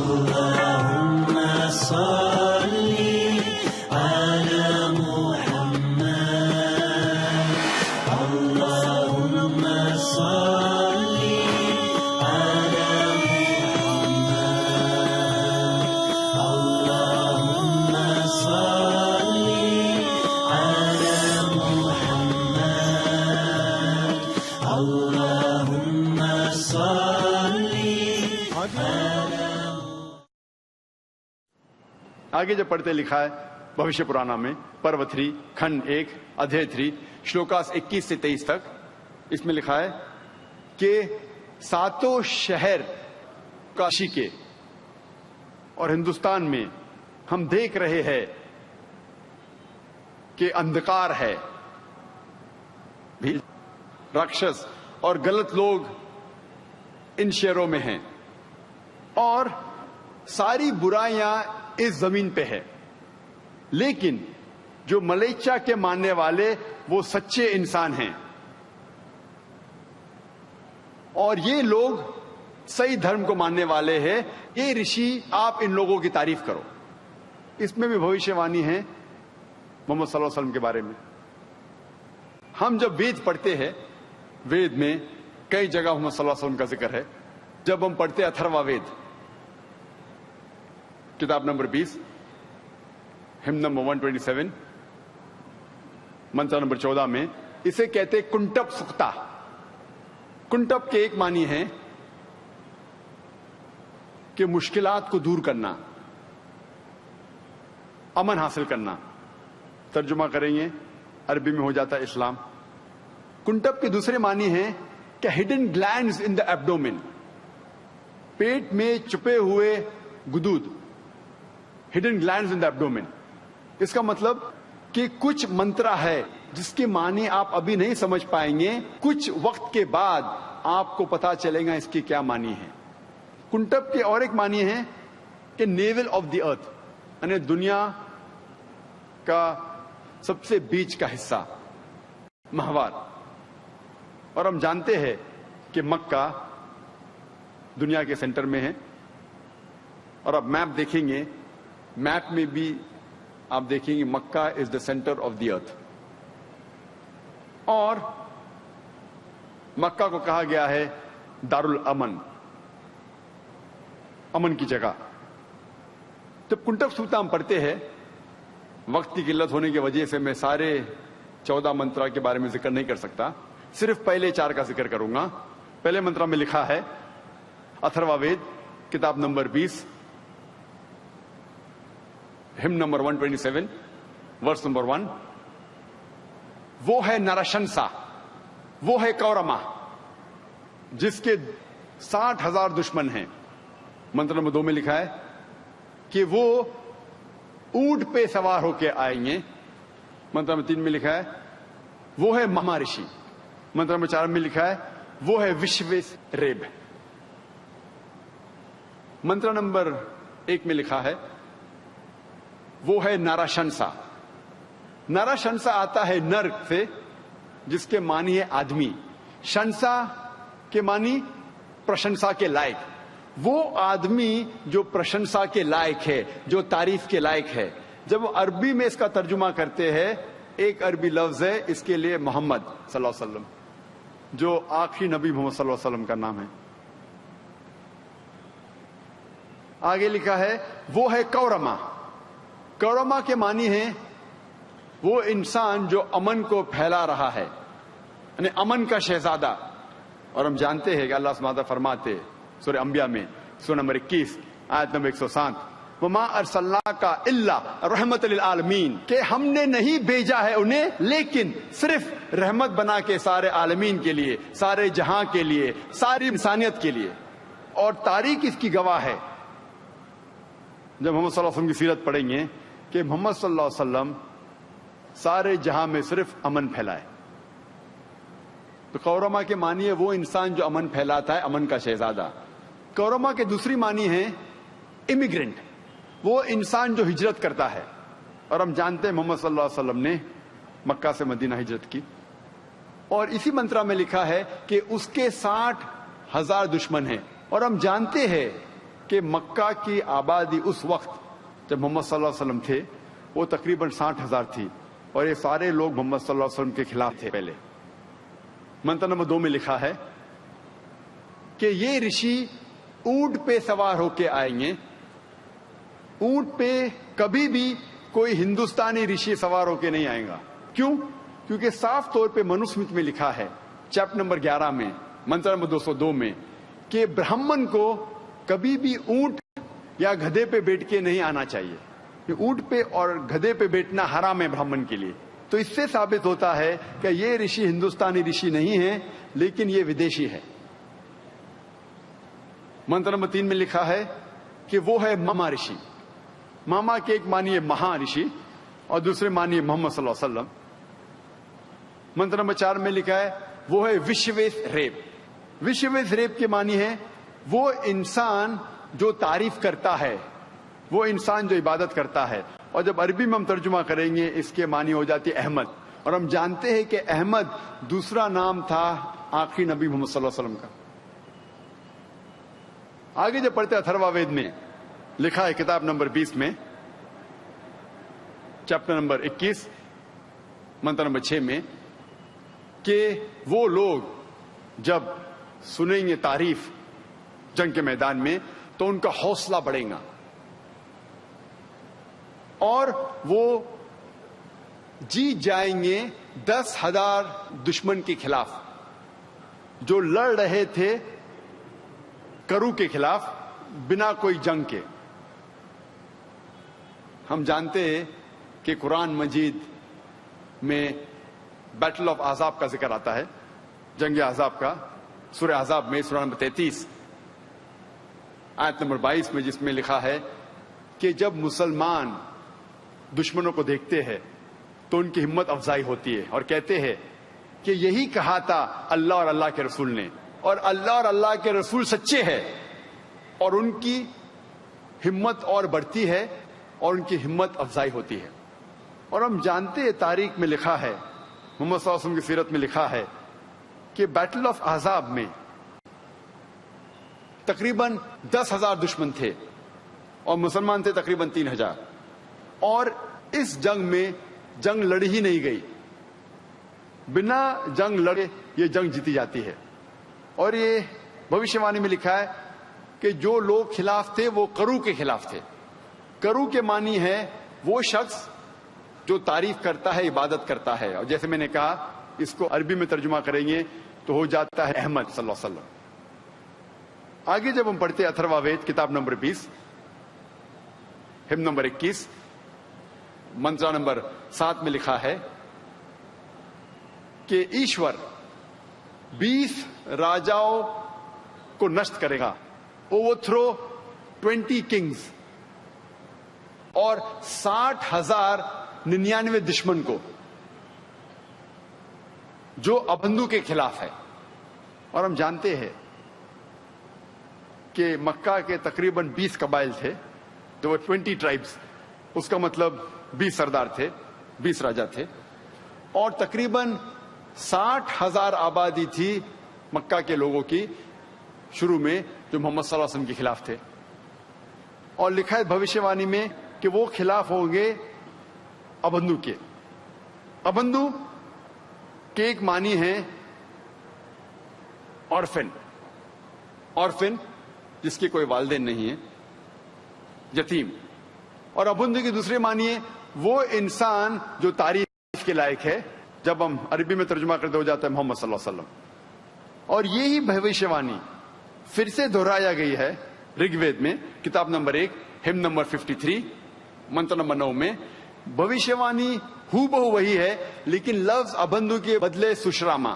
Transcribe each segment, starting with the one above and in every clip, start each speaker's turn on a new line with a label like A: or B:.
A: اللهم صل على محمد اللهم صل على محمد اللهم صل على محمد اللهم صل
B: آگے جب پڑھتے لکھا ہے بھوشیہ پرانا میں پرو 3 کھنڈ 1 ادھیے 3 شلوکاس 21 سے 23 تک اس میں لکھا ہے کہ ساتوں شہر کاشی کے اور ہندوستان میں ہم دیکھ رہے ہیں کہ اندھکار ہے، راکشس اور غلط لوگ ان شہروں میں ہیں اور ساری برائیاں اس زمین پہ ہے، لیکن جو ملیچا کے ماننے والے وہ سچے انسان ہیں اور یہ لوگ صحیح دھرم کو ماننے والے ہیں۔ یہ رشی آپ ان لوگوں کی تعریف کرو۔ اس میں بھی بھوشیہ وانی ہے محمد صلی اللہ علیہ وسلم کے بارے میں۔ ہم جب وید پڑھتے ہیں، وید میں کئی جگہ محمد صلی اللہ علیہ وسلم کا ذکر ہے۔ جب ہم پڑھتے اتھروا وید کتاب نمبر 20 ہم نمبر 127 منتر نمبر 14 میں اسے کہتے کنٹپ سکتا۔ کنٹپ کے ایک معنی ہے کہ مشکلات کو دور کرنا، امن حاصل کرنا۔ ترجمہ کریں گے عربی میں ہو جاتا ہے اسلام۔ کنٹپ کے دوسرے معنی ہیں کہ ہڈن گلینڈز ان دا ایبڈومن، پیٹ میں چھپے ہوئے گدود، ہڈن گلینڈز ان دا ایبڈومن۔ اس کا مطلب کہ کچھ منترا ہے جس کے معنی آپ ابھی نہیں سمجھ پائیں گے، کچھ وقت کے بعد آپ کو پتا چلے گا اس کے کیا معنی ہے۔ کنٹپ کے اور ایک معنی ہے کہ نیول آف دی ارتھ، یعنی دنیا کا سب سے بیچ کا حصہ، مہوار۔ اور ہم جانتے ہیں کہ مکہ دنیا کے سینٹر میں ہے، اور اب میپ دیکھیں گے، میپ میں بھی آپ دیکھیں گے مکہ از دا سینٹر آف دی ارتھ، اور مکہ کو کہا گیا ہے دار الامن، امن کی جگہ۔ جب کنٹپ سوکتا ہم پڑھتے ہیں، وقت کی قلت ہونے کی وجہ سے میں سارے 14 منترا کے بارے میں ذکر نہیں کر سکتا، صرف پہلے 4 کا ذکر کروں گا۔ پہلے منترا میں لکھا ہے اتھروا وید کتاب number 20 hymn number 127 verse number 1، وہ ہے نرشنسا، وہ ہے کورما جس کے 60,000 دشمن ہیں۔ منتر نمبر 2 میں لکھا ہے کہ وہ اونٹ پہ سوار ہو کے آئیں گے۔ منتر نمبر 3 میں لکھا ہے وہ ہے مہارشی۔ منتر نمبر 4 میں لکھا ہے وہ ہے وشویس ریب۔ منتر نمبر 1 میں لکھا ہے وہ ہے نرشنسا۔ نرشنسا آتا ہے نرک سے، جس کے معنی ہے آدمی، شنسا کے معنی پرشنسا کے لائق، وہ آدمی جو پرشنسا کے لائق ہے، جو تعریف کے لائق ہے۔ جب عربی میں اس کا ترجمہ کرتے ہیں، ایک عربی لفظ ہے اس کے لیے محمد صلی اللہ علیہ وسلم، جو آخری نبی محمد صلی اللہ علیہ وسلم کا نام ہے۔ آگے لکھا ہے وہ ہے کورما۔ کورما کے معنی ہے وہ انسان جو امن کو پھیلا رہا ہے، یعنی امن کا شہزادہ۔ اور ہم جانتے ہیں کہ اللہ سبحانہ فرماتے سورہ انبیاء میں سورہ نمبر 21 آیت نمبر 107 وَمَا أَرْسَلْنَاكَ إِلَّا رَحْمَةً لِلْعَالَمِينَ، کہ ہم نے نہیں بھیجا ہے انہیں لیکن صرف رحمت بنا کے سارے عالمین کے لیے، سارے جہاں کے لیے، ساری انسانیت کے لیے۔ اور تاریخ اس کی گواہ ہے، جب محمد صلی اللہ علیہ وسلم کی سیرت پڑھیں گے کہ محمد صلی اللہ علیہ وسلم سارے جہاں میں صرف امن پھیلائے۔ تو کورما کے معنی ہے وہ انسان جو امن پھیلاتا ہے، امن کا شہزادہ۔ کورما کے دوسری معنی ہے امیگرنٹ، وہ انسان جو ہجرت کرتا ہے۔ اور ہم جانتے ہیں محمد صلی اللہ علیہ وسلم نے مکہ سے مدینہ ہجرت کی، اور اسی منترا میں لکھا ہے کہ اس کے 60,000 دشمن ہیں۔ اور ہم جانتے ہیں کہ مکہ کی آبادی اس وقت جب محمد صلی اللہ علیہ وسلم تھے وہ تقریباً 60,000 تھی، اور یہ سارے لوگ محمد صلی اللہ علیہ وسلم کے خلاف تھے پہلے۔ منتر نمبر 2 میں لکھا ہے کہ یہ رشی اونٹ پہ سوار ہو کے آئیں گے۔ اونٹ پہ کبھی بھی کوئی ہندوستانی رشی سوار ہو کے نہیں آئے گا۔ کیوں؟ کیونکہ صاف طور پہ منوسمرت میں لکھا ہے چیپٹر نمبر 11 میں منتر نمبر 202 میں کہ برہمن کو کبھی بھی اونٹ یا گدھے پہ بیٹھ کے نہیں آنا چاہیے۔ اونٹ پہ اور گدھے پہ بیٹھنا حرام ہے برہمن کے لیے۔ تو اس سے ثابت ہوتا ہے کہ یہ رشی ہندوستانی رشی نہیں ہے لیکن یہ ودیشی ہے۔ منتر نمبر 3 میں لکھا ہے کہ وہ ہے ماما رشی۔ ماما کے ایک معنی ہے مہا رشی اور دوسرے معنی ہے محمد صلی اللہ علیہ وسلم۔ منتر نمبر 4 میں لکھا ہے وہ ہے وشویس ریپ۔ وشویس ریپ کے معنی ہے وہ انسان جو تعریف کرتا ہے، وہ انسان جو عبادت کرتا ہے، اور جب عربی میں ہم ترجمہ کریں گے اس کے معنی ہو جاتی ہے احمد، اور ہم جانتے ہیں کہ احمد دوسرا نام تھا آخری نبی محمد صلی اللہ علیہ وسلم کا۔ آگے جب پڑھتے اتھروا وید میں لکھا ہے کتاب نمبر 20 میں چیپٹر نمبر 21 منتر نمبر 6 میں کہ وہ لوگ جب سنیں گے تعریف جنگ کے میدان میں تو ان کا حوصلہ بڑھے گا اور وہ جیت جائیں گے 10,000 دشمن کے خلاف جو لڑ رہے تھے کرو کے خلاف بنا کوئی جنگ کے۔ ہم جانتے ہیں کہ قرآن مجید میں بیٹل آف احزاب کا ذکر آتا ہے، جنگ احزاب کا، سورہ احزاب میں سورہ نمبر 33 آیت نمبر 22 میں، جس میں لکھا ہے کہ جب مسلمان دشمنوں کو دیکھتے ہیں تو ان کی ہمت افزائی ہوتی ہے اور کہتے ہیں کہ یہی کہا تھا اللہ اور اللہ کے رسول نے، اور اللہ اور اللہ کے رسول سچے ہیں، اور ان کی ہمت اور بڑھتی ہے اور ان کی ہمت افزائی ہوتی ہے۔ اور ہم جانتے ہیں تاریخ میں لکھا ہے، محمد صلی اللہ علیہ وسلم کی سیرت میں لکھا ہے کہ بیٹل آف احزاب میں تقریباً 10,000 دشمن تھے اور مسلمان تھے تقریباً 3,000، اور اس جنگ میں جنگ لڑی ہی نہیں گئی، بنا جنگ لڑے یہ جنگ جیتی جاتی ہے۔ اور یہ بھوشیوانی میں لکھا ہے کہ جو لوگ خلاف تھے وہ کرو کے خلاف تھے۔ کرو کے معنی ہے وہ شخص جو تعریف کرتا ہے، عبادت کرتا ہے، اور جیسے میں نے کہا اس کو عربی میں ترجمہ کریں گے تو ہو جاتا ہے احمد صلی اللہ علیہ وسلم۔ آگے جب ہم پڑھتے اتھروا وید کتاب نمبر 20 ہم نمبر 21 منتر نمبر 7 میں لکھا ہے کہ ایشور 20 راجاؤں کو نشٹ کرے گا، اوور تھرو 20 کنگز، اور 60,099 دشمن کو جو ابندو کے خلاف ہے۔ اور ہم جانتے ہیں کہ مکہ کے تقریباً 20 قبائل تھے، جو 20 ٹرائبس، اس کا مطلب 20 سردار تھے، 20 راجا تھے، اور تقریباً 60,000 آبادی تھی مکہ کے لوگوں کی شروع میں جو محمد صلی اللہ علیہ وسلم کے خلاف تھے۔ اور لکھا ہے بھوشیوانی میں کہ وہ خلاف ہوں گے ابندو کے۔ ابندو کے ایک معنی ہے آرفن، آرفن جس کے کوئی والدین نہیں ہے، یتیم۔ اور ابندو کی دوسرے معنی ہے وہ انسان جو تعریف کے لائق ہے، جب ہم عربی میں ترجمہ کرتے ہو جاتا ہے محمد صلی اللہ علیہ وسلم۔ اور یہی بھوشیوانی پھر سے دہرایا گئی ہے رگ وید میں کتاب نمبر 1 ہم نمبر 53 منتر نمبر 9 میں۔ بھوشیوانی ہو بہو وہی ہے، لیکن لفظ ابندو کے بدلے سشراما،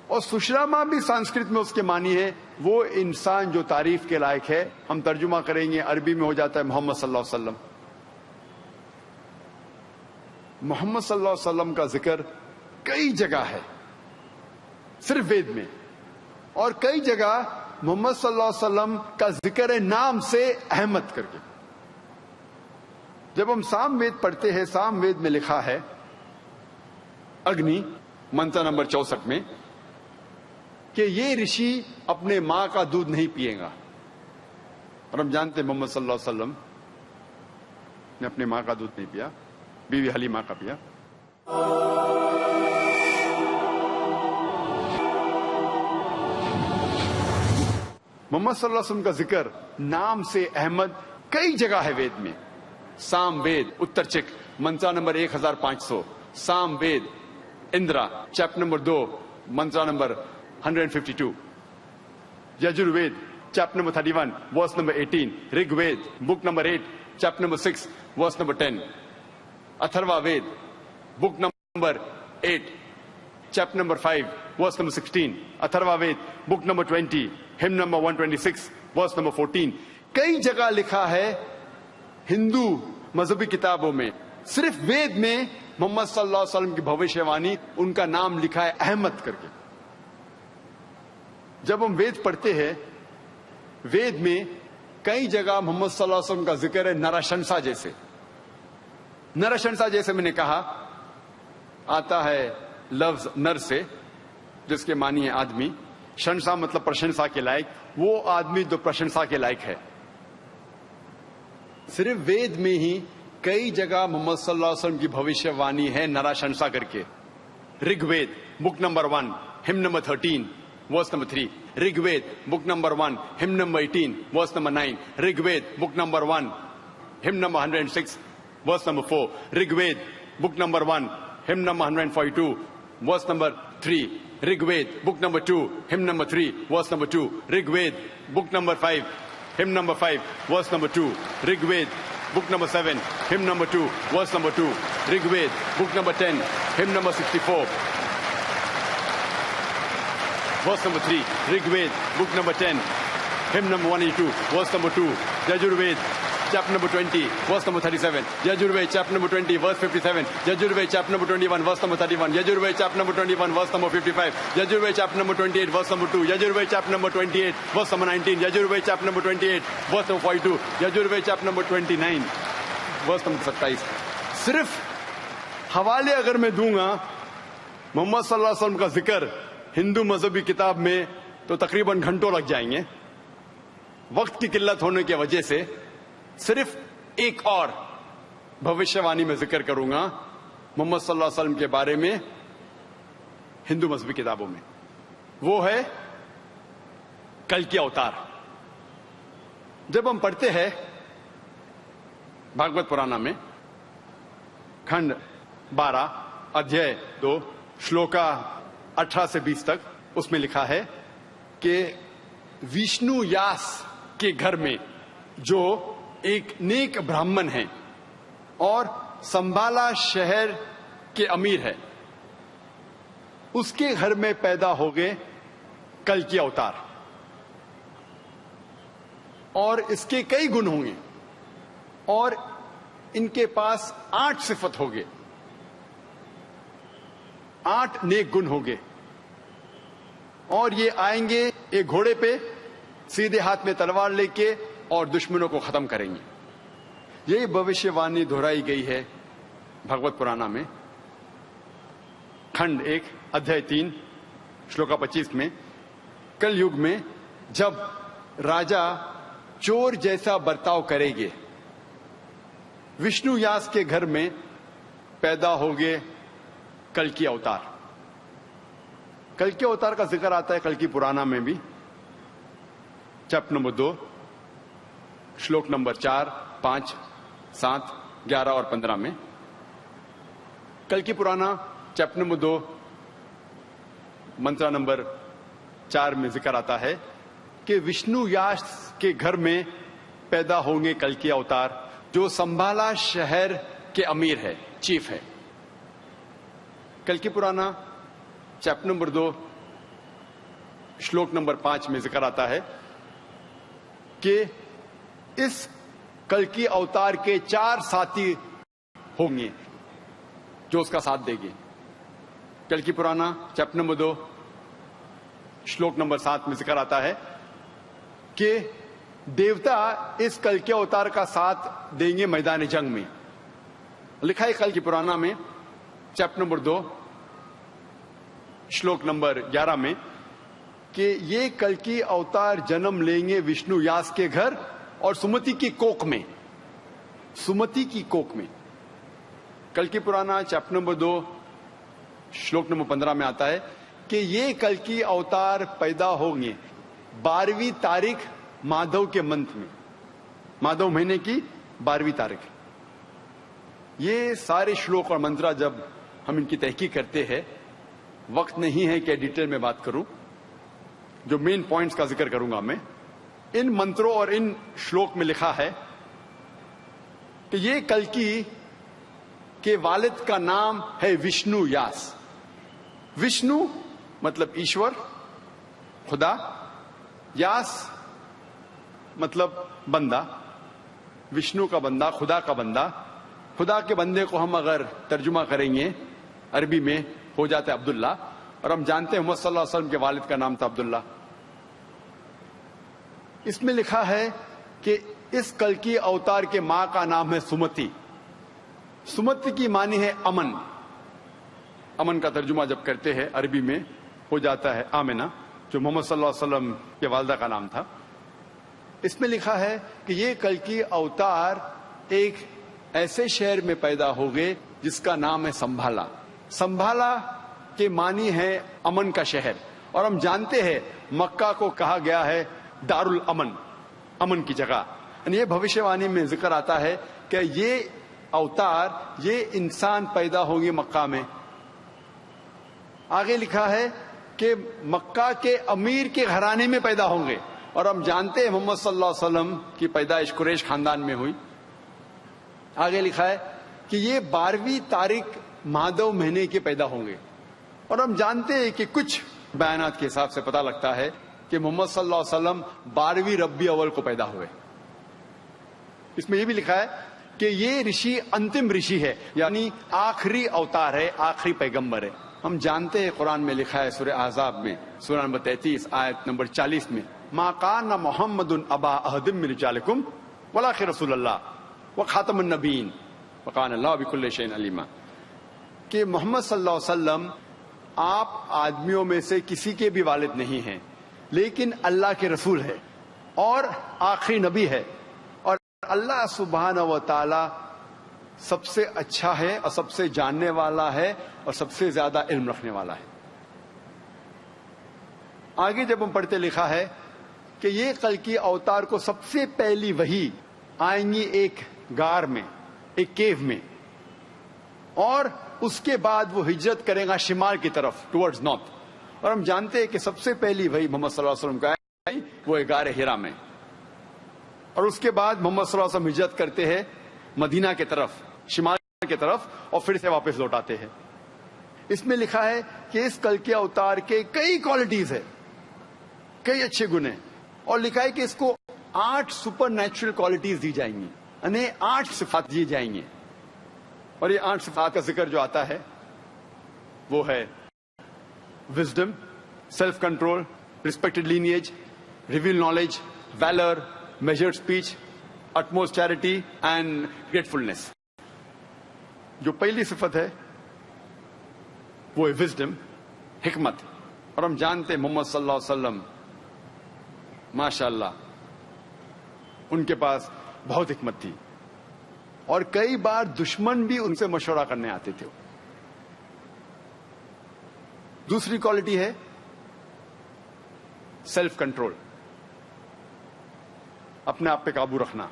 B: اور سشراما بھی سنسکرت میں اس کے معنی ہے وہ انسان جو تعریف کے لائق ہے۔ ہم ترجمہ کریں گے عربی میں ہو جاتا ہے محمد صلی اللہ علیہ وسلم۔ محمد صلی اللہ علیہ وسلم کا ذکر کئی جگہ ہے صرف وید میں، اور کئی جگہ محمد صلی اللہ علیہ وسلم کا ذکر ہے نام سے احمد کر کے۔ جب ہم سام وید پڑھتے ہیں، سام وید میں لکھا ہے اگنی منتر نمبر 64 میں کہ یہ رشی اپنے ماں کا دودھ نہیں پیے گا، اور ہم جانتے ہیں محمد صلی اللہ علیہ وسلم نے اپنی ماں کا دودھ نہیں پیا، بیوی حلیمہ کا پیا. محمد صلی اللہ علیہ وسلم کا ذکر نام سے احمد کئی جگہ ہے وید میں. سام وید اتر چک Mantra number 1500، Sama Veda Indra chapter number 2 mantra number 152، Yajur Veda chapter number 31 verse number 18، Rig Veda book number 8 chapter number 6 verse number 10، Atharva Veda book number 8 chapter number 5 verse number 16، Atharva Veda book number 20 hymn number 126 verse number 14. کئی جگہ لکھا ہے ہندو مذہبی کتابوں میں، صرف وید میں محمد صلی اللہ علیہ وسلم کی بھوشیہ وانی ان کا نام لکھا ہے احمد کر کے. جب ہم وید پڑھتے ہیں، وید میں کئی جگہ محمد صلی اللہ علیہ وسلم کا ذکر ہے نرشنسا جیسے. نرشنسا جیسے میں نے کہا آتا ہے لفظ نر سے جس کے معنی ہے آدمی، شنسا مطلب پرشنسا کے لائق، وہ آدمی جو پرشنسا کے لائق ہے. صرف وید میں ہی کئی جگہ محمد صلی اللہ علیہ وسلم کی بھوشیہ وانی ہے نراشنسا کر کے. رگ وید بک نمبر 1 ہم نمبر 13 ورس نمبر 3، رگ وید بک نمبر 1 ہم نمبر 18 ورس نمبر 9، رگ وید بک نمبر 1 ہم نمبر 106 ورس نمبر 4، رگ وید بک نمبر 1 ہم نمبر 142 ورس نمبر 3، رگ وید بک نمبر 2 ہم نمبر 3 ورس نمبر 2، رگ وید بک نمبر 5 ہم نمبر 5 ورس نمبر 2، رگ وید بک نمبر 7 ہم number 2 ورس number 2، رگ Veda book number 10 hymn number 64 verse number 3، رگ Veda book number 10 hymn number 182 verse number 2، Yajur Veda chapter number 20 verse number 37، Yajurveda chapter number 20 verse 57، Yajurveda chapter number 21 verse number 31، Yajurveda chapter number 21 verse number 55، Yajurveda chapter number 28 verse number 2، Yajurveda chapter number 28 verse number 19، Yajurveda chapter number 28 verse number 42، Yajurveda chapter number 29 verse number 27. صرف حوالے اگر میں دوں گا محمد صلی اللہ علیہ وسلم کا ذکر ہندو مذہبی کتاب میں تو تقریباً گھنٹوں لگ جائیں گے. وقت کی قلت ہونے کی وجہ سے صرف ایک اور بھوشیہ وانی میں ذکر کروں گا محمد صلی اللہ علیہ وسلم کے بارے میں ہندو مذہبی کتابوں میں. وہ ہے کل کی اوتار. جب ہم پڑھتے ہیں بھاگوت پرانا میں کھنڈ 12 ادھیائے 2 شلوکا 18 سے 20 تک، اس میں لکھا ہے کہ وشنو یاس کے گھر میں جو ایک نیک برہمن ہے اور سمبالا شہر کے امیر ہے، اس کے گھر میں پیدا ہو گئے کل کی اوتار، اور اس کے کئی گن ہوں گے اور ان کے پاس 8 صفت ہوگے، 8 نیک گن ہوگے، اور یہ آئیں گے ایک گھوڑے پہ سیدھے ہاتھ میں تلوار لے کے اور دشمنوں کو ختم کریں گے. یہی بھوشیہ وانی دہرائی گئی ہے بھگوت پرانا میں کھنڈ 1 ادھیائے 3 شلوکا 25 میں. کل یگ میں جب راجا چور جیسا برتاؤ کرے گے، وشنو یاس کے گھر میں پیدا ہوگے کل کی اوتار. کل کے اوتار کا ذکر آتا ہے کل کی پرانا میں بھی، چیپٹر نمبر 2 شلوک نمبر 4 5 7 11 اور 15 میں. کل کی پرانا چیپٹر نمبر 2 منترا نمبر 4 میں ذکر آتا ہے کہ وشنو یاس کے گھر میں پیدا ہوں گے کل کی اوتار جو سمبالا شہر کے امیر ہے، چیف ہے. کل کی پرانا چیپٹر نمبر 2 شلوک نمبر 5 میں ذکر آتا ہے کہ اس کل کی اوتار کے 4 ساتھی ہوں گے جو اس کا ساتھ دیں گے. کل کی پرانا چیپٹر نمبر 2 شلوک نمبر 7 میں ذکر آتا ہے کہ دیوتا اس کل کے اوتار کا ساتھ دیں گے میدان جنگ میں. لکھا ہے کل کی پرانا میں چیپٹر نمبر 2 شلوک نمبر 11 میں کہ یہ کل کی اوتار جنم لیں گے وشنو یاس کے گھر اور سمتی کی کوک میں، سمتی کی کوک میں. کلکی پرانا چیپٹر نمبر 2 شلوک نمبر 15 میں آتا ہے کہ یہ کلکی اوتار پیدا ہوں گے 12ویں تاریخ مادھو کے منتھ میں، مادھو مہینے کی 12ویں تاریخ. یہ سارے شلوک اور منترا جب ہم ان کی تحقیق کرتے ہیں، وقت نہیں ہے کہ ڈیٹیل میں بات کروں، جو مین پوائنٹس کا ذکر کروں گا میں. ان منتروں اور ان شلوک میں لکھا ہے کہ یہ کلکی کے والد کا نام ہے وشنو یاس. وشنو مطلب ایشور، خدا، یاس مطلب بندہ، وشنو کا بندہ، خدا کا بندہ. خدا کے بندے کو ہم اگر ترجمہ کریں گے عربی میں ہو جاتا ہے عبداللہ، اور ہم جانتے ہیں محمد صلی اللہ علیہ وسلم کے والد کا نام تھا عبداللہ. اس میں لکھا ہے کہ اس کلکی اوتار کے ماں کا نام ہے سمتی. سمتی کی معنی ہے امن. امن کا ترجمہ جب کرتے ہیں عربی میں ہو جاتا ہے آمنہ، جو محمد صلی اللہ علیہ وسلم کے والدہ کا نام تھا. اس میں لکھا ہے کہ یہ کلکی اوتار ایک ایسے شہر میں پیدا ہو گئے جس کا نام ہے سنبھالا. سنبھالا کے معنی ہے امن کا شہر، اور ہم جانتے ہیں مکہ کو کہا گیا ہے دار الامن، امن کی جگہ. یہ بھوشیہ وانی میں ذکر آتا ہے کہ یہ اوتار، یہ انسان پیدا ہوں گے مکہ میں. آگے لکھا ہے کہ مکہ کے امیر کے گھرانے میں پیدا ہوں گے، اور ہم جانتے ہیں محمد صلی اللہ علیہ وسلم کی پیدائش قریش خاندان میں ہوئی. آگے لکھا ہے کہ یہ 12ویں تاریخ مادھو مہینے کے پیدا ہوں گے، اور ہم جانتے ہیں کہ کچھ بیانات کے حساب سے پتہ لگتا ہے کہ محمد صلی اللہ علیہ وسلم 12ویں ربیع اول کو پیدا ہوئے. اس میں یہ بھی لکھا ہے کہ یہ رشی انتم رشی ہے، یعنی آخری اوتار ہے، آخری پیغمبر ہے. ہم جانتے ہیں قرآن میں لکھا ہے سورہ احزاب میں سورہ نمبر 33 آیت نمبر 40 میں ما کان محمد ابا احد من رجالکم ولکن رسول اللہ وخاتم النبیین وکان اللہ بکل شیء علیما، کہ محمد صلی اللہ علیہ وسلم آپ آدمیوں میں سے کسی کے بھی والد نہیں ہیں، لیکن اللہ کے رسول ہے اور آخری نبی ہے، اور اللہ سبحانہ و تعالی سب سے اچھا ہے اور سب سے جاننے والا ہے اور سب سے زیادہ علم رکھنے والا ہے. آگے جب ہم پڑھتے لکھا ہے کہ یہ کلکی اوتار کو سب سے پہلی وحی آئیں گی ایک غار میں، ایک کیو میں، اور اس کے بعد وہ ہجرت کرے گا شمال کی طرف ٹورڈز نارتھ. اور ہم جانتے ہیں کہ سب سے پہلی وحی محمد صلی اللہ علیہ وسلم کا ہے وہ غار ہرا میں، اور اس کے بعد محمد صلی اللہ علیہ وسلم ہجرت کرتے ہیں مدینہ کی طرف، شمال کی طرف، اور پھر سے واپس لوٹ آتے ہیں. اس میں لکھا ہے کہ اس کلکی اوتار کے کئی کوالٹیز ہے، کئی اچھے گن ہیں، اور لکھا ہے کہ اس کو 8 سپر نیچرل کوالٹیز دی جائیں گی، یعنی 8 صفات دی جائیں گے. اور یہ 8 صفات کا ذکر جو آتا ہے وہ ہے wisdom, self control, respected lineage, reveal knowledge, wheeler, measured speech, utmost charity and gratefulness. جو پہلی صفت ہے وہ ہے وزڈم، حکمت. اور ہم جانتے ہیں محمد صلی اللہ علیہ وسلم ماشاء اللہ ان کے پاس بہت حکمت تھی، اور کئی بار دشمن بھی ان سے مشورہ کرنے آتے تھے. دوسری کوالٹی ہے سیلف کنٹرول، اپنے آپ پہ قابو رکھنا.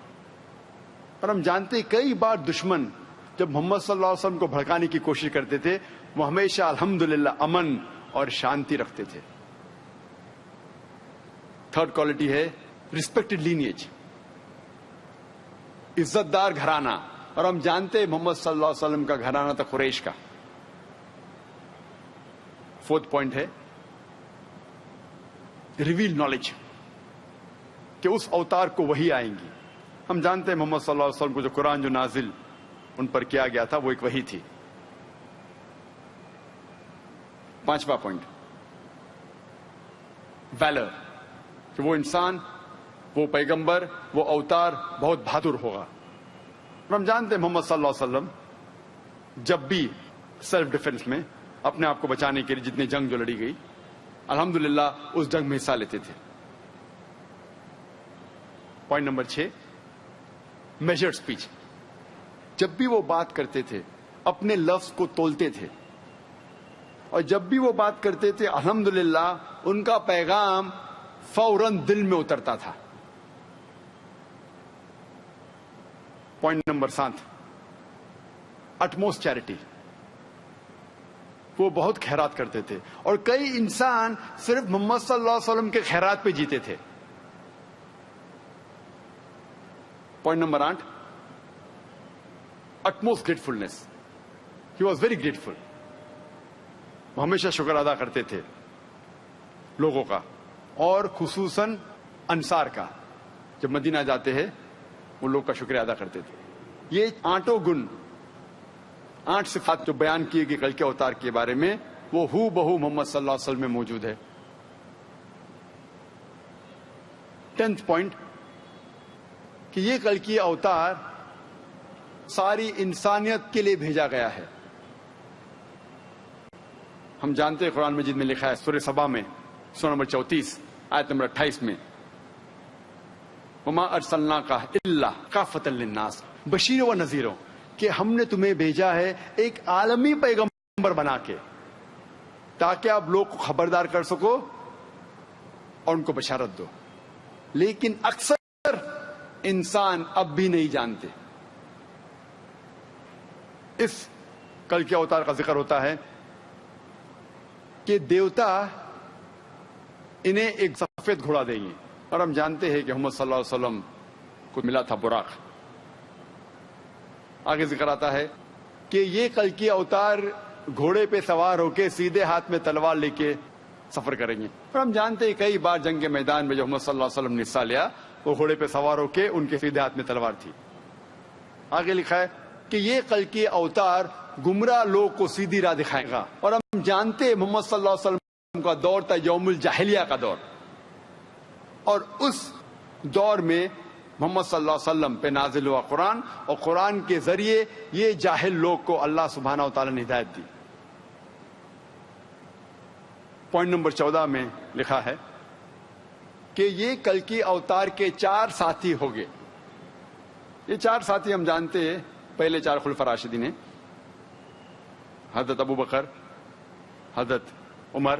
B: اور ہم جانتے ہیں کئی بار دشمن جب محمد صلی اللہ علیہ وسلم کو بھڑکانے کی کوشش کرتے تھے، وہ ہمیشہ الحمدللہ امن اور شانتی رکھتے تھے. تھرڈ کوالٹی ہے ریسپیکٹڈ لینیج، عزت دار گھرانہ. اور ہم جانتے ہیں محمد صلی اللہ علیہ وسلم کا گھرانہ تھا قریش کا. فورتھ پوائنٹ ہے ریویل نالج، کہ اس اوتار کو وہی آئیں گی. ہم جانتے ہیں محمد صلی اللہ علیہ وسلم کو جو قرآن جو نازل ان پر کیا گیا تھا وہ ایک وحی تھی. پانچواں پوائنٹ ویلر، کہ وہ انسان، وہ پیغمبر، وہ اوتار بہت بہادر ہوگا. اور ہم جانتے ہیں محمد صلی اللہ علیہ وسلم جب بھی سیلف ڈیفنس میں اپنے آپ کو بچانے کے لیے جتنے جنگ جو لڑی گئی الحمدللہ اس جنگ میں حصہ لیتے تھے. Point number 6 measured speech. جب بھی وہ بات کرتے تھے اپنے لفظ کو تولتے تھے, اور جب بھی وہ بات کرتے تھے الحمدللہ ان کا پیغام فوراً دل میں اترتا تھا. Point number 7, utmost charity. وہ بہت خیرات کرتے تھے, اور کئی انسان صرف محمد صلی اللہ علیہ وسلم کے خیرات پہ جیتے تھے. Point number 8, utmost gratefulness. He was very grateful. وہ ہمیشہ شکر ادا کرتے تھے لوگوں کا, اور خصوصاً انصار کا. جب مدینہ جاتے ہیں وہ لوگ کا شکریہ ادا کرتے تھے. یہ 8 گن, 8 صفات جو بیان کیے گئے کل کے اوتار کے بارے میں, وہ ہو بہو محمد صلی اللہ علیہ وسلم میں موجود ہے. 10th پوائنٹ کہ یہ کل کی اوتار ساری انسانیت کے لیے بھیجا گیا ہے. ہم جانتے ہیں قرآن مجید میں لکھا ہے سورہ سبا میں سورہ نمبر 34 آیت نمبر 28 میں, وما ارسلناک الا کافۃ للناس بشیر و نذیر, کہ ہم نے تمہیں بھیجا ہے ایک عالمی پیغمبر بنا کے تاکہ آپ لوگ کو خبردار کر سکو اور ان کو بشارت دو. لیکن اکثر انسان اب بھی نہیں جانتے. اس کل کے اوتار کا ذکر ہوتا ہے کہ دیوتا انہیں ایک سفید گھوڑا دیں گے, اور ہم جانتے ہیں کہ محمد صلی اللہ علیہ وسلم کو ملا تھا براق. آگے ذکر آتا ہے کہ یہ کل کی اوتار گھوڑے پہ سوار ہو کے سیدھے ہاتھ میں تلوار لے کے سفر کریں گے. اور ہم جانتے ہیں کئی بار جنگ کے میدان میں جو محمد صلی اللہ علیہ وسلم نے حصہ لیا وہ گھوڑے پہ سوار ہو کے ان کے سیدھے ہاتھ میں تلوار تھی. آگے لکھا ہے کہ یہ کل کی اوتار گمراہ لوگ کو سیدھی راہ دکھائے گا. اور ہم جانتے ہیں محمد صلی اللہ علیہ وسلم کا دور تھا یوم الجاہلیہ کا دور, اور اس دور میں محمد صلی اللہ علیہ وسلم پہ نازل ہوا قرآن, اور قرآن کے ذریعے یہ جاہل لوگ کو اللہ سبحانہ و تعالی نے ہدایت دی. پوائنٹ نمبر 14 میں لکھا ہے کہ یہ کل کی اوتار کے 4 ساتھی ہو گئے. یہ 4 ساتھی ہم جانتے ہیں پہلے 4 خلفاء راشدین ہیں, حضرت ابو بکر, حضرت عمر,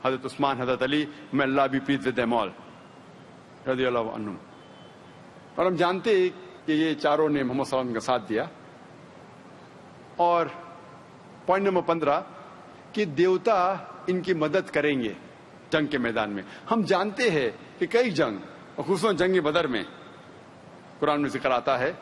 B: حضرت عثمان, حضرت علی, میں اللہ بھی پلیز ود دیم آل رضی اللہ عنہم. اور ہم جانتے ہیں کہ یہ چاروں نے محمد صلی اللہ علیہ وسلم کا ساتھ دیا. اور پوائنٹ نمبر 15 کہ دیوتا ان کی مدد کریں گے جنگ کے میدان میں. ہم جانتے ہیں کہ کئی جنگ, اور خصوصاً جنگ بدر میں قرآن میں ذکر آتا ہے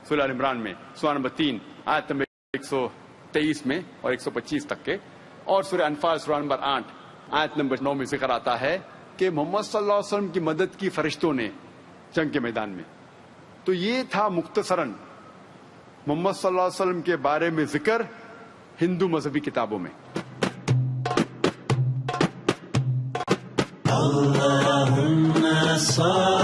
B: سورہ ال عمران میں سورہ نمبر 3 آیت نمبر 123 میں اور 125 تک کے, اور سورہ انفال سورہ نمبر 8 آیت نمبر 9 میں ذکر آتا ہے کہ محمد صلی اللہ علیہ وسلم کی مدد کی فرشتوں نے جنگ کے میدان میں. تو یہ تھا مختصراً محمد صلی اللہ علیہ وسلم کے بارے میں ذکر ہندو مذہبی کتابوں میں.
A: اللهم صل